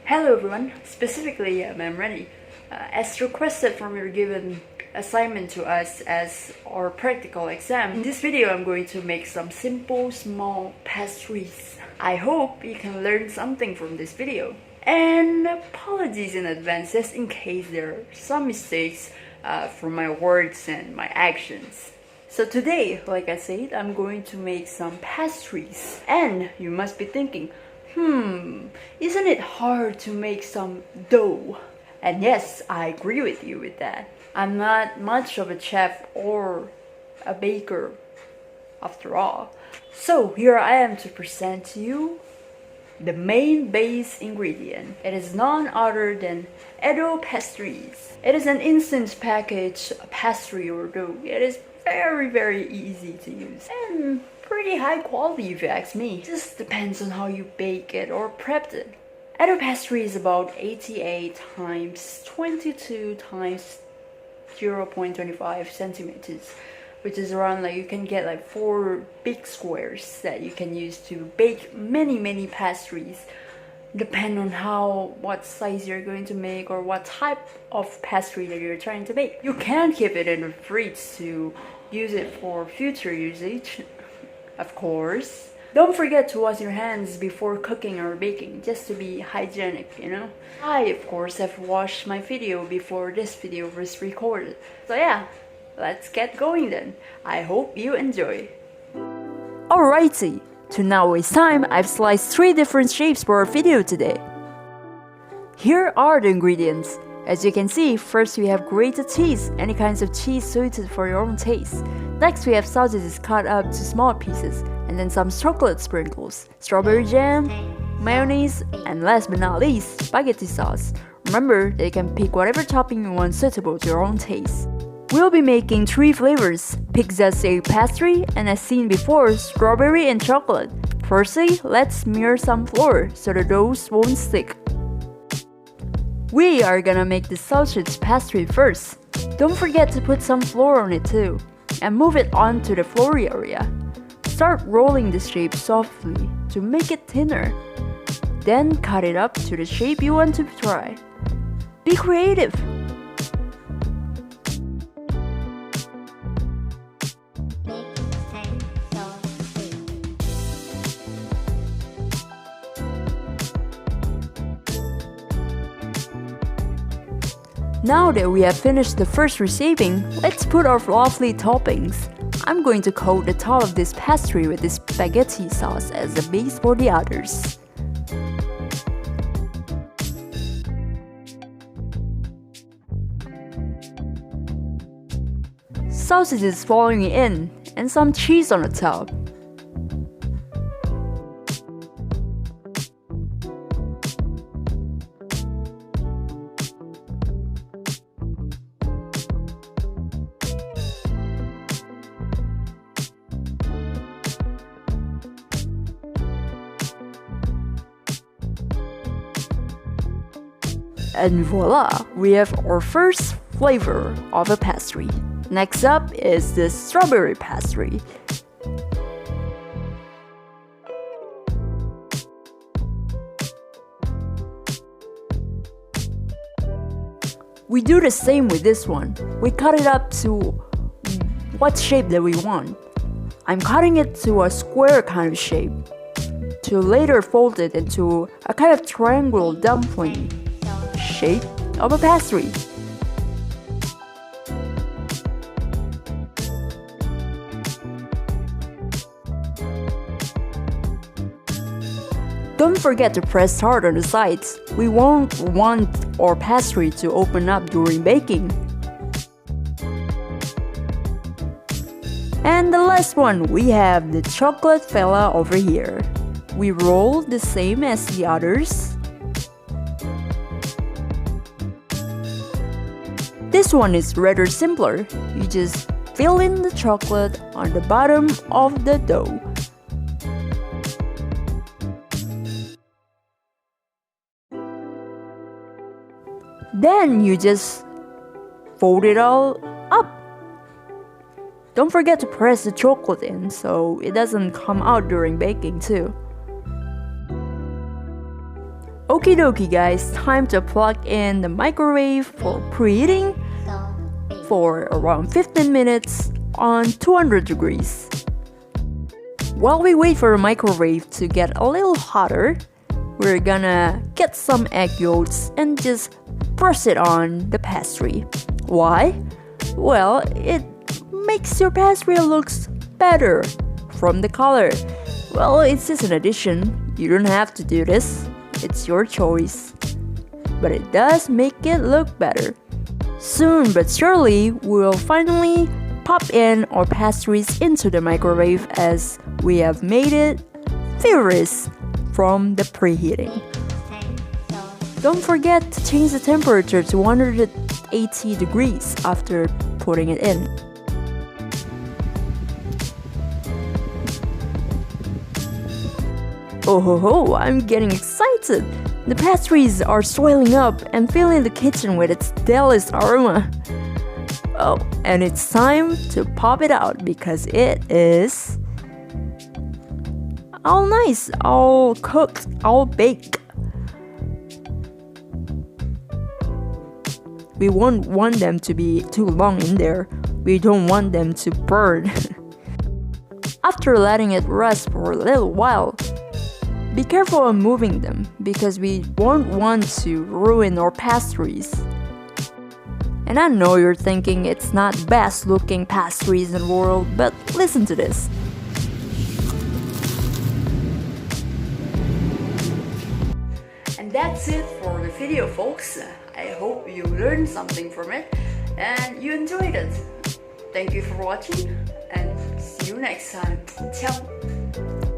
Hello everyone, specifically I'm ready. As requested from your given assignment to us as our practical exam, in this video I'm going to make some simple small pastries. I hope you can learn something from this video. And apologies in advance just in case there are some mistakes from my words and my actions. So today, like I said, I'm going to make some pastries. And you must be thinking, isn't it hard to make some dough? And yes, I agree with you with that. I'm not much of a chef or a baker after all. So here I am to present to you the main base ingredient. It is none other than Edo pastries. It is an instant package pastry or dough. It is very easy to use and pretty high quality if you ask me. It just depends on how you bake it or prepped it. Edo pastry is about 88 times 22 times 0.25 centimeters, which is around like you can get like 4 big squares that you can use to bake many pastries. Depend on what size you're going to make or what type of pastry that you're trying to make. You can keep it in the fridge to use it for future usage, of course. Don't forget to wash your hands before cooking or baking, just to be hygienic, you know. I, of course, have washed my video before this video was recorded. So yeah, let's get going then. I hope you enjoy. Alrighty. To not waste time, I've sliced 3 different shapes for our video today. Here are the ingredients. As you can see, first we have grated cheese, any kinds of cheese suited for your own taste. Next we have sausages cut up to small pieces, and then some chocolate sprinkles, strawberry jam, mayonnaise, and last but not least, spaghetti sauce. Remember that you can pick whatever topping you want suitable to your own taste. We'll be making 3 flavors, pizza shaped pastry, and as seen before, strawberry and chocolate. Firstly, let's smear some flour so the dough won't stick. We are gonna make the sausage pastry first. Don't forget to put some flour on it too, and move it onto the flour area. Start rolling the shape softly to make it thinner. Then cut it up to the shape you want to try. Be creative! Now that we have finished the first receiving, let's put our lovely toppings. I'm going to coat the top of this pastry with this spaghetti sauce as a base for the others. Sausages falling in, and some cheese on the top. And voila, we have our first flavor of a pastry. Next up is the strawberry pastry. We do the same with this one. We cut it up to what shape that we want. I'm cutting it to a square kind of shape, to later fold it into a kind of triangular dumpling shape of a pastry. Don't forget to press hard on the sides. We won't want our pastry to open up during baking. And the last one, we have the chocolate fella over here. We roll the same as the others. This one is rather simpler. You just fill in the chocolate on the bottom of the dough. Then you just fold it all up. Don't forget to press the chocolate in so it doesn't come out during baking too. Okie dokie guys, time to plug in the microwave for preheating for around 15 minutes on 200 degrees. While we wait for the microwave to get a little hotter, we're gonna get some egg yolks and just press it on the pastry. Why? Well, it makes your pastry looks better from the color. Well, it's just an addition. You don't have to do this. It's your choice. But it does make it look better. Soon but surely, we'll finally pop in our pastries into the microwave as we have made it furious from the preheating. Don't forget to change the temperature to 180 degrees after putting it in. Oh ho ho, I'm getting excited! The pastries are swelling up and filling the kitchen with its delicious aroma. Oh, and it's time to pop it out because it is all nice, all cooked, all baked. We won't want them to be too long in there. We don't want them to burn. After letting it rest for a little while, be careful on moving them because we won't want to ruin our pastries. And I know you're thinking it's not best looking pastries in the world, but listen to this. And that's it for the video, folks. I hope you learned something from it and you enjoyed it. Thank you for watching and see you next time. Ciao!